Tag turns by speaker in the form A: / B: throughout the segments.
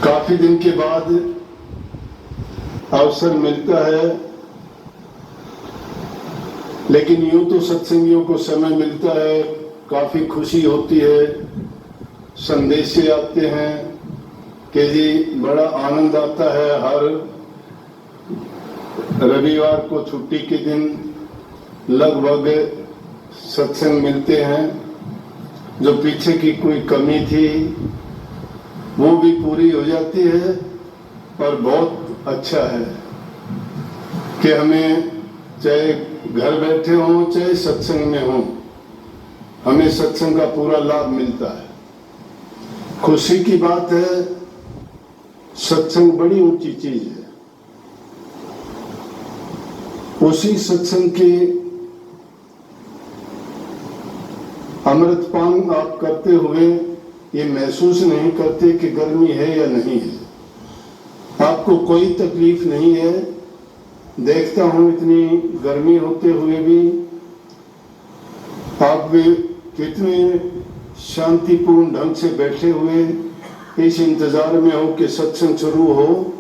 A: काफी दिन के बाद अवसर मिलता है, लेकिन यूं तो सत्संगियों को समय मिलता है, काफी खुशी होती है, संदेश आते हैं कि जी बड़ा आनंद आता है। हर रविवार को छुट्टी के दिन लगभग सत्संग मिलते हैं। जो पीछे की कोई कमी थी वो भी पूरी हो जाती है, और बहुत अच्छा है कि हमें चाहे घर बैठे हों चाहे सत्संग में हों, हमें सत्संग का पूरा लाभ मिलता है। खुशी की बात है, सत्संग बड़ी ऊंची चीज है। उसी सत्संग के अमृतपान आप करते हुए ये महसूस नहीं करते कि गर्मी है या नहीं है। आपको कोई तकलीफ नहीं है। देखता हूं इतनी गर्मी होते हुए भी आप भी कितने शांतिपूर्ण ढंग से बैठे हुए इस इंतजार में हो कि सत्संग शुरू हो।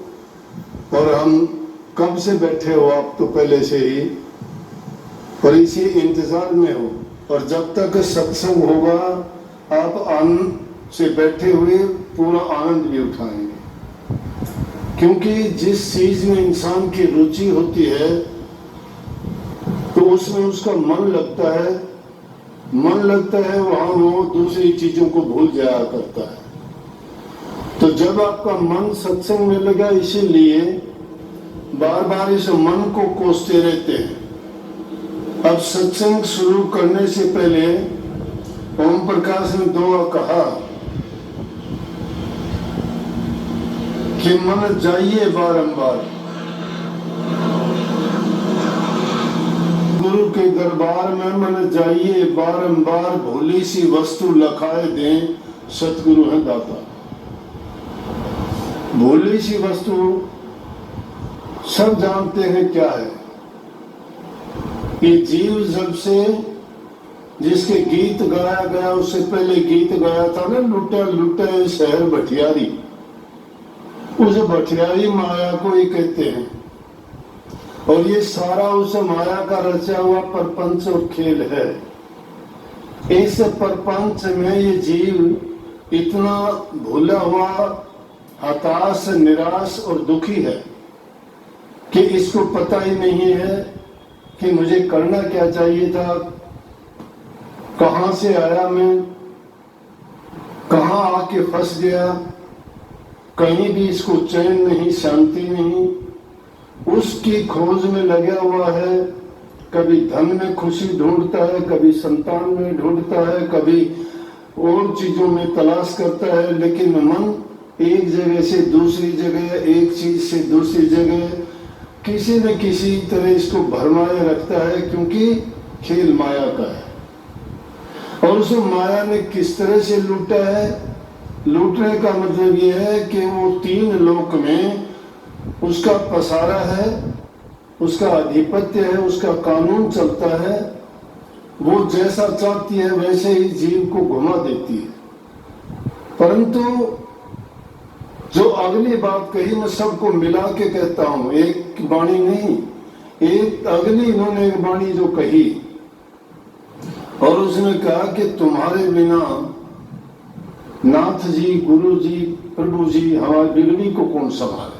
A: और हम कब से बैठे हो, आप तो पहले से ही, और इसी इंतजार में हो। और जब तक सत्संग होगा आप आनंद से बैठे हुए पूरा आनंद भी उठाएंगे, क्योंकि जिस चीज में इंसान की रुचि होती है तो उसमें उसका मन लगता है। वहां वो दूसरी चीजों को भूल जाया करता है। तो जब आपका मन सत्संग में लगा, इसीलिए बार बार इस मन को कोसते रहते हैं। अब सत्संग शुरू करने से पहले ओम प्रकाश ने दुआ कहा कि मन जाइए बारंबार गुरु के दरबार में, मन जाइए बारंबार, भोली सी वस्तु लखाए दें सतगुरु है दाता। भोली सी वस्तु सब जानते हैं क्या है। ये जीव जब से जिसके गीत गाया गया, उससे पहले गीत गाया था ना, लुटा लुटा शहर भटियारी। उस भटियारी माया को ही कहते हैं। और ये सारा उस माया का रचा हुआ परपंच और खेल है। इस परपंच में ये जीव इतना भूला हुआ, हताश, निराश और दुखी है कि इसको पता ही नहीं है कि मुझे करना क्या चाहिए था, कहां से आया मैं, कहां आके फंस गया। कहीं भी इसको चैन नहीं, शांति नहीं। उसकी खोज में लगा हुआ है। कभी धन में खुशी ढूंढता है, कभी संतान में ढूंढता है, कभी और चीजों में तलाश करता है। लेकिन मन एक जगह से दूसरी जगह, एक चीज से दूसरी जगह किसी न किसी तरह इसको भरमाए रखता है, क्योंकि खेल माया का है। और उस माया ने किस तरह से लूटा है, लूटने का मतलब यह है कि वो तीन लोक में उसका पसारा है, उसका आधिपत्य है, उसका कानून चलता है। वो जैसा चाहती है वैसे ही जीव को घुमा देती है। परंतु जो अगली बात कही, मैं सबको मिला के कहता हूं, एक वाणी नहीं, एक अगली इन्होंने एक वाणी जो कही, और उसने कहा कि तुम्हारे बिना नाथ जी, गुरु जी, प्रभु जी, हमारी बिगड़ी को कौन संभाले।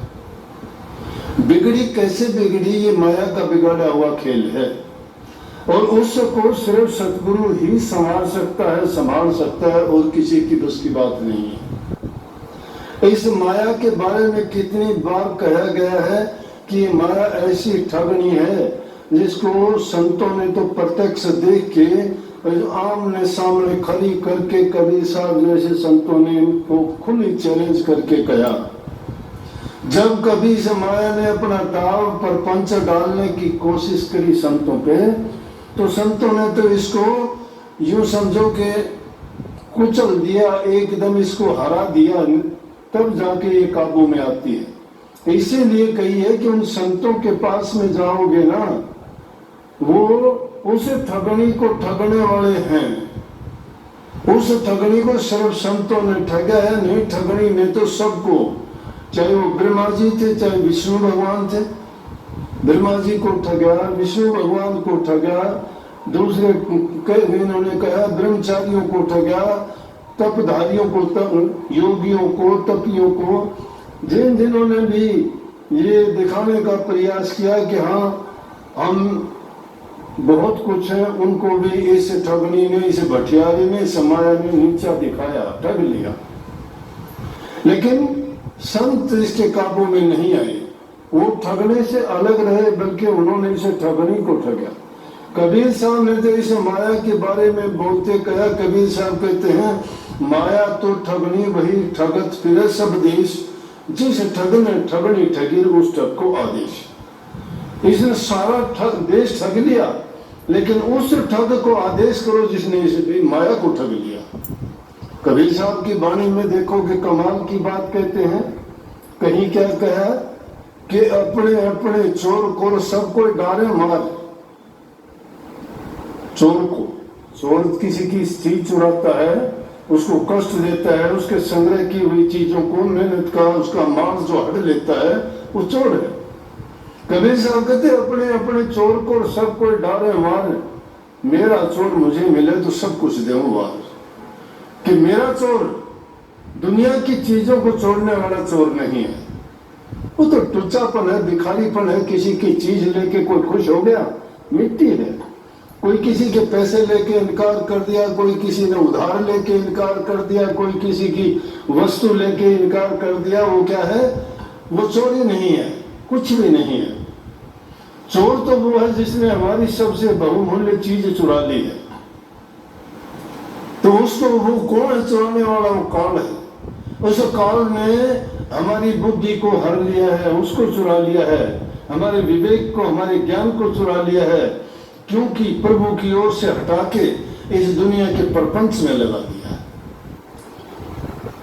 A: बिगड़ी कैसे बिगड़ी, ये माया का बिगाड़ा हुआ खेल है। और उसको सिर्फ सतगुरु ही संभाल सकता है, और किसी की बस की बात नहीं है। इस माया के बारे में कितनी बार कहा गया है कि माया ऐसी ठगनी है जिसको संतों ने तो प्रत्यक्ष देख के आमने सामने खड़ी करके, कबीर साहब जैसे संतों ने उनको खुली चैलेंज करके कहा। जब कभी इस माया ने अपना दाव पर पंच डालने की कोशिश करी संतों पे, तो संतों ने तो इसको यूं समझो कि कुचल दिया, एकदम इसको हरा दिया, तब जाके ये काबू में आती है। इसीलिए कही है कि उन संतों के पास में जाओगे ना, वो उस ठगनी को ठगने वाले हैं। उस ठगनी को सिर्फ संतों ने ठगा है, नहीं ठगनी ने तो सबको चाहे वो ब्रह्मा जी थे चाहे विष्णु भगवान थे। ब्रह्मा जी को ठगा, विष्णु भगवान को ठगा, दूसरे इन्होंने कहा ब्रह्मचारियों को ठगा, तपधारियों को, योगियों को, तपियों को, जिन्होंने भी ये दिखाने का प्रयास किया कि हाँ हम बहुत कुछ है, उनको भी इस ठगनी ने, इस भटियारी ने, इस माया ने नीचा दिखाया, ठग लिया। लेकिन संत इसके काबू में नहीं आए। वो ठगने से अलग रहे, बल्कि उन्होंने इसे ठगनी को ठगा। कबीर साहब ने तो इस माया के बारे में बोलते कहा, कबीर साहब कहते हैं माया तो ठगनी वही ठगत फिरे सब देश, जिस ठग ने ठगनी ठगी उस ठग को आदेश। इसने सारा देश ठग लिया, लेकिन उस ठग को आदेश करो जिसने इस माया को ठग लिया। कबीर साहब की वाणी में देखोगे कमाल की बात कहते हैं। कहीं क्या कहा कि अपने अपने चोर को सबको डारे मार। चोर को, चोर किसी की चीज चुराता है, उसको कष्ट देता है, उसके संग्रह की हुई चीजों को, मेहनत का उसका माल जो हट लेता है वो चोर है। कबीर साहब कहते अपने अपने चोर को सबको डारे मार, मेरा चोर मुझे मिले तो सब कुछ देऊं वार। कि मेरा चोर दुनिया की चीजों को चोरने वाला चोर नहीं है, वो तो टुच्चापन है, भिखारीपन है। किसी की चीज लेके कोई खुश हो गया, मिट्टी है। कोई किसी के पैसे लेके इनकार कर दिया, कोई किसी ने उधार लेके इनकार कर दिया, कोई किसी की वस्तु लेके इनकार कर दिया, वो क्या है? वो चोरी नहीं है, कुछ भी नहीं है। चोर तो वो है जिसने हमारी सबसे बहुमूल्य चीज चुरा ली है। तो उसको वो कौन है चुराने वाला? वो काल है। उस काल ने हमारी बुद्धि को हर लिया है, उसको चुरा लिया है, हमारे विवेक को, हमारे ज्ञान को चुरा लिया है, क्योंकि प्रभु की ओर से हटा के इस दुनिया के प्रपंच में लगा दिया।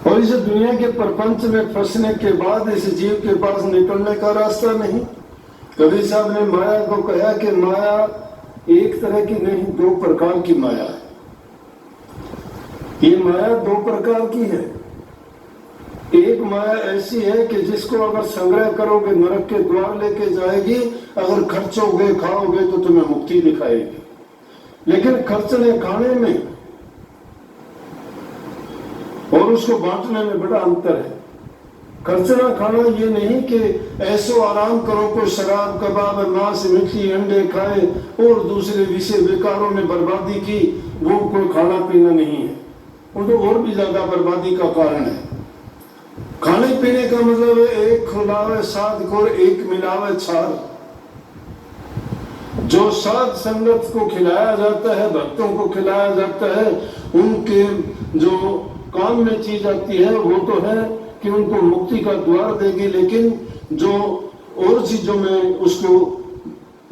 A: और इस दुनिया के प्रपंच में फंसने के बाद इस जीव के पास निकलने का रास्ता नहीं। कबीर साहब ने माया को कहा कि माया एक तरह की नहीं, दो प्रकार की माया है। ये माया दो प्रकार की है। एक माया ऐसी है कि जिसको अगर संग्रह करोगे नरक के द्वार लेके जाएगी, अगर खर्चोगे खाओगे तो तुम्हें मुक्ति दिखाएगी। लेकिन खर्चने खाने में और उसको बांटने में बड़ा अंतर है। खर्चना खाना ये नहीं कि ऐसो आराम करो, कोई शराब कबाब मांस मिट्टी अंडे खाए और दूसरे विषय विकारों में बर्बादी की, वो कोई खाना पीना नहीं है। वो तो और भी ज्यादा बर्बादी का कारण है। खाने पीने का मतलब है एक खिलावे साध को, एक मिलावे छार। जो साध संगत को खिलाया जाता है, भक्तों को खिलाया जाता है, उनके जो काम में चीज आती है वो तो है कि उनको मुक्ति का द्वार देगी। लेकिन जो और चीजों में उसको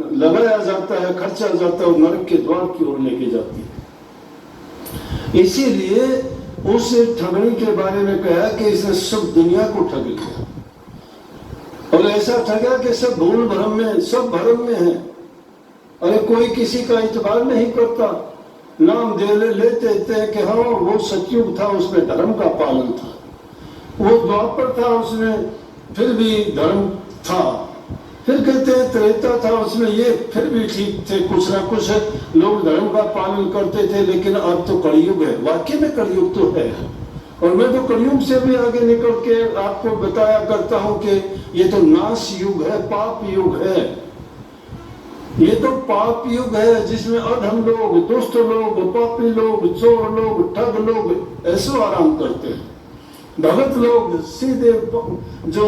A: लगाया जाता है, खर्चा जाता है, वो नरक के द्वार की ओर लेके जाती है। इसीलिए उस ठगनी के बारे में कहा कि इसने सब दुनिया को ठग लिया, और ऐसा ठगा कि सब भूल भ्रम में, सब भ्रम में है। अरे कोई किसी का इतबार नहीं करता, नाम दे लेते थे कि हाँ वो सतयुग था, उसमें धर्म का पालन था, वो द्वापर था, उसमें फिर भी धर्म था, फिर कहते हैं त्रेता था, उसमें ये फिर भी ठीक थे, कुछ ना कुछ लोग धर्म का पालन करते थे। लेकिन अब तो कलयुग है, वाकई में कलयुग तो है। और मैं तो कलयुग से भी आगे निकल के आपको बताया करता हूं कि ये तो नाश युग है, पाप युग है। ये तो पाप युग है जिसमें अधम लोग, दुष्ट लोग, पापी लोग, चोर लोग, ठग लोग ऐसे आराम करते हैं। भगत लोग, सीधे जो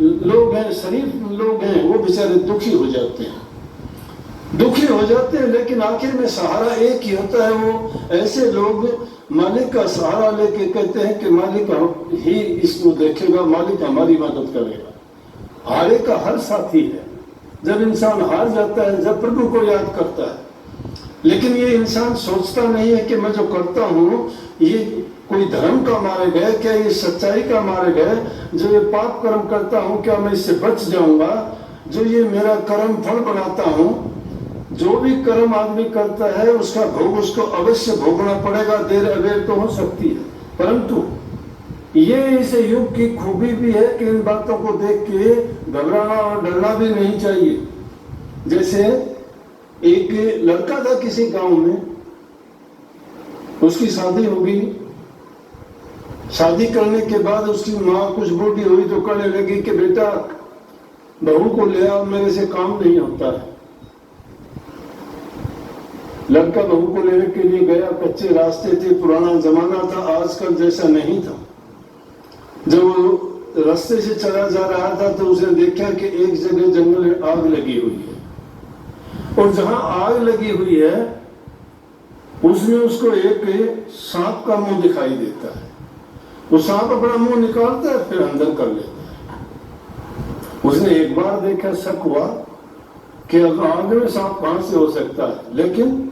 A: लोग हैं, शरीफ लोग हैं, वो बेचारे दुखी हो जाते हैं, दुखी हो जाते हैं। लेकिन आखिर में सहारा एक ही होता है। वो ऐसे लोग मालिक का सहारा लेके कहते हैं कि मालिक ही इसको देखेगा, मालिक हमारी मदद करेगा। हारे का हर साथी है। जब इंसान हार जाता है, जब प्रभु को याद करता है, लेकिन ये इंसान सोचता नहीं है कि मैं जो करता हूँ ये कोई धर्म का मारे गए, क्या ये सच्चाई का मारे गए, जो ये पाप कर्म करता हूँ क्या मैं इससे बच जाऊंगा, जो ये मेरा कर्म फल बनाता हूँ। जो भी कर्म आदमी करता है उसका भोग उसको अवश्य भोगना पड़ेगा, देर अबेर तो हो सकती है, परंतु ये इस युग की खूबी भी है कि इन बातों को देख के घबराना और डरना भी नहीं चाहिए। जैसे एक लड़का था किसी गांव में, उसकी शादी होगी। शादी करने के बाद उसकी माँ कुछ बूढ़ी हुई तो कहने लगी कि बेटा बहू को ले आओ, मेरे से काम नहीं होता है। लड़का बहू को लेने के लिए गया। कच्चे रास्ते थे, पुराना जमाना था, आजकल जैसा नहीं था। जब वो रास्ते से चला जा रहा था तो उसने देखा कि एक जगह जंगल में आग लगी हुई है, और जहां आग लगी हुई है उसमें उसको एक सांप का मुंह दिखाई देता है। वो सांप अपना मुंह निकालता है, फिर अंदर कर लेता है। उसने एक बार देखा, शक हुआ कि आग में सांप कहां से हो सकता है, लेकिन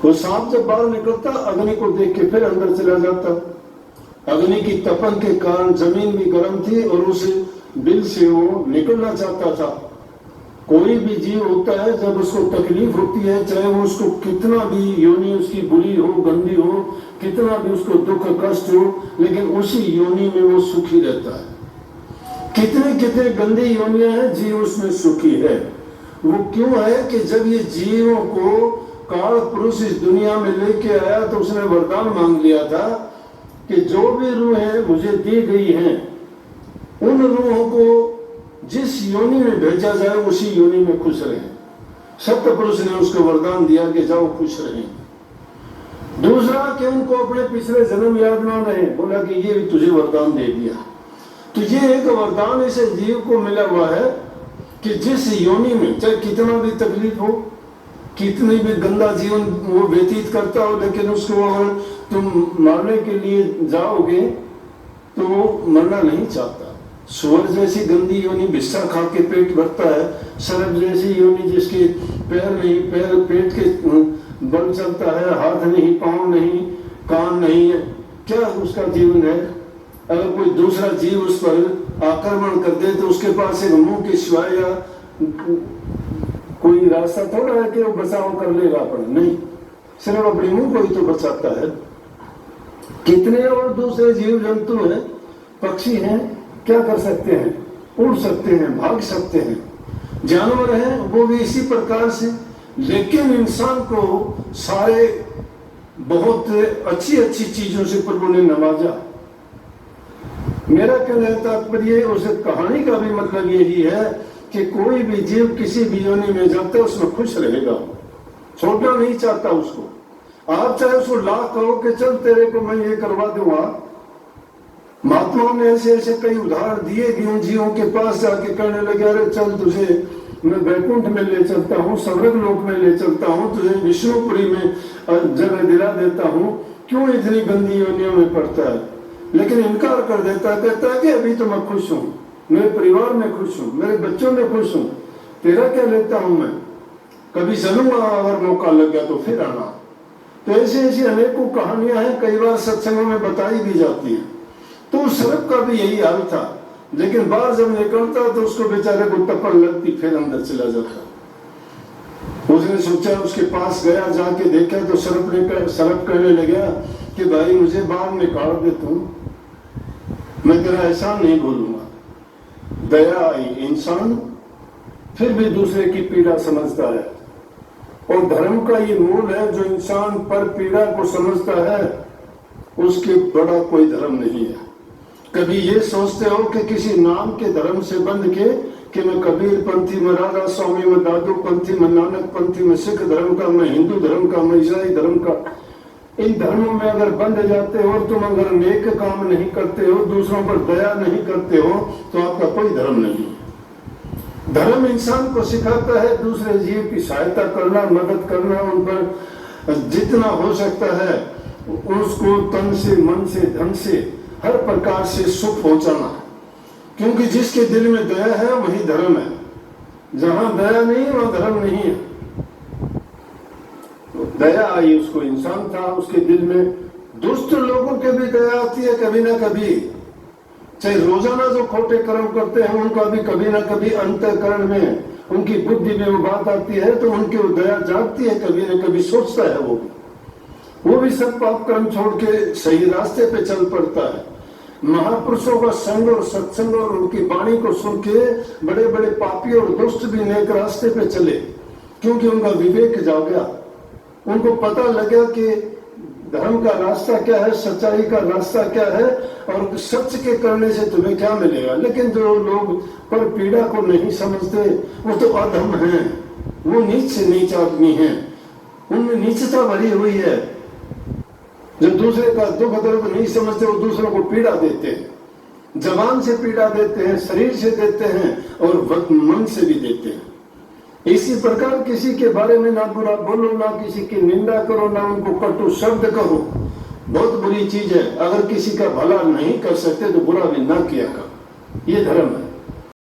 A: वो सांप जब बाहर निकलता अग्नि को देख के फिर अंदर चला जाता। अग्नि की तपन के कारण जमीन भी गर्म थी और उस बिल से वो निकलना चाहता था। कोई भी जीव होता है जब उसको तकलीफ होती है, चाहे वो उसको कितना भी योनि उसकी बुरी हो, गंदी हो, कितना भी उसको दुख कष्ट हो, लेकिन उसी योनि में वो सुखी रहता है। कितने कितने गंदी योनियां हैं, जीव उसमें सुखी है। वो क्यों है कि जब ये जीवों को काल पुरुष इस दुनिया में लेके आया तो उसने वरदान मांग लिया था कि जो भी रूहें मुझे दी गई हैं उन रूहों को जिस योनि में भेजा जाए उसी योनि में खुश रहे। सत्य पुरुष ने उसको वरदान दिया कि जाओ खुश रहे। दूसरा कि उनको अपने पिछले जन्म याद ना रहे, बोला कि ये भी तुझे वरदान दे दिया। तो ये एक वरदान इसे जीव को मिला हुआ है कि जिस योनि में चाहे कितना भी तकलीफ हो, कितनी भी गंदा जीवन वो व्यतीत करता हो, लेकिन उसको अगर तुम मारने के लिए जाओगे तो वो मरना नहीं चाहता। सुअर जैसी गंदी योनि भिस्सा खा के पेट भरता है, सर्प जैसी योनि जिसके पैर नहीं, पैर पेट के बल चलता है, हाथ नहीं, पांव नहीं, कान नहीं है, क्या उसका जीवन है। अगर कोई दूसरा जीव उस पर आक्रमण कर दे तो उसके पास एक मुंह के सिवाय या कोई रास्ता थोड़ा है कि वो बचाव कर लेगा अपना, नहीं, सिर्फ अपने मुंह को ही तो बचाता है। कितने और दूसरे जीव जंतु हैं, पक्षी हैं, क्या कर सकते हैं, उड़ सकते हैं, भाग सकते हैं, जानवर हैं वो भी इसी प्रकार से। लेकिन इंसान को सारे बहुत अच्छी अच्छी चीजों से प्रभु ने नवाजा। मेरा कहने का तात्पर्य उस कहानी का भी मतलब यही है कि कोई भी जीव किसी भी योनि में जाता है उसमें खुश रहेगा, छोड़ना नहीं चाहता उसको। आप चाहे उसको लाख कहो कि चल तेरे को मैं ये करवा दूंगा। महात्माओं ने ऐसे ऐसे कई उदाहरण दिए कि उन जीवों के पास जाके कहने लगे, अरे चल तुझे मैं वैकुंठ में ले चलता हूँ, स्वर्ग लोक में ले चलता हूँ, तुझे विष्णुपुरी में जगह दिला देता हूँ, क्यों इतनी गंदी योनियों में पड़ता है। लेकिन इनकार कर देता, कहता है कि अभी तो मैं खुश हूँ, मेरे परिवार में खुश हूँ, मेरे बच्चों में खुश हूँ, तेरा क्या लेता हूँ मैं, कभी चलूंगा, अगर मौका लग गया तो फिर आना। तो ऐसी ऐसी अनेकों कहानियां हैं, कई बार सत्संगों में बताई भी जाती है। तो सर्प का भी यही हाल था, लेकिन बाहर जब निकलता तो उसको बेचारे को टप्पड़ लगती, फिर अंदर चला जाता। उसने सोचा, उसके पास गया, जाके देखा तो सर्प कहने लगा कि भाई मुझे बाहर निकाल दे तू, मैं तेरा एहसान नहीं भूलूंगा। दया आई, इंसान फिर भी दूसरे की पीड़ा समझता है, और धर्म का ये मूल है, जो इंसान पर पीड़ा को समझता है उसके बड़ा कोई धर्म नहीं है। कभी ये सोचते हो कि किसी नाम के धर्म से बंध के कि मैं कबीर पंथी में, राधा स्वामी में, दादू पंथी में, नानक पंथी में, सिख धर्म का, मैं हिंदू धर्म का, मैं ईसाई धर्म का, इन धर्मों में अगर बंध जाते हो, तुम अगर नेक काम नहीं करते हो, दूसरों पर दया नहीं करते हो, तो आपका कोई धर्म नहीं है। धर्म इंसान को सिखाता है दूसरे जीव की सहायता करना, मदद करना, उन पर जितना हो सकता है उसको तन से, मन से, धन से, हर प्रकार से सुख पहुंचाना। क्योंकि जिसके दिल में दया है वही धर्म है, जहां दया नहीं वहां धर्म नहीं है। तो दया आई, उसको इंसान था, उसके दिल में दुष्ट लोगों के भी दया आती है कभी ना कभी। चाहे रोजाना जो खोटे कर्म करते हैं उनका भी कभी ना कभी अंतःकरण में, उनकी बुद्धि में वो बात आती है तो उनकी वो दया जागती है, कभी ना कभी सोचता है वो। वो भी सब पाप कर्म छोड़ के सही रास्ते पे चल पड़ता है। महापुरुषों का संग और सत्संग और उनकी वाणी को सुन के बड़े बड़े पापी और दुष्ट भी नेक रास्ते पे चले, क्योंकि उनका विवेक जागा। उनको पता लगा कि धर्म का रास्ता क्या है, सच्चाई का रास्ता क्या है, और सच के करने से तुम्हें क्या मिलेगा। लेकिन जो लोग पर पीड़ा को नहीं समझते वो तो अधम हैं, वो नीच से नीच आदमी हैं, उनमें नीचता भरी हुई है। जो दूसरे का दुख दर्द नहीं समझते वो दूसरों को पीड़ा देते हैं, जबान से पीड़ा देते हैं, शरीर से देते हैं और मन से भी देते हैं। इसी प्रकार किसी के बारे में ना बुरा बोलो, ना किसी की निंदा करो, ना उनको कटु शब्द कहो, बहुत बुरी चीज है। अगर किसी का भला नहीं कर सकते तो बुरा भी ना किया करो, ये धर्म है।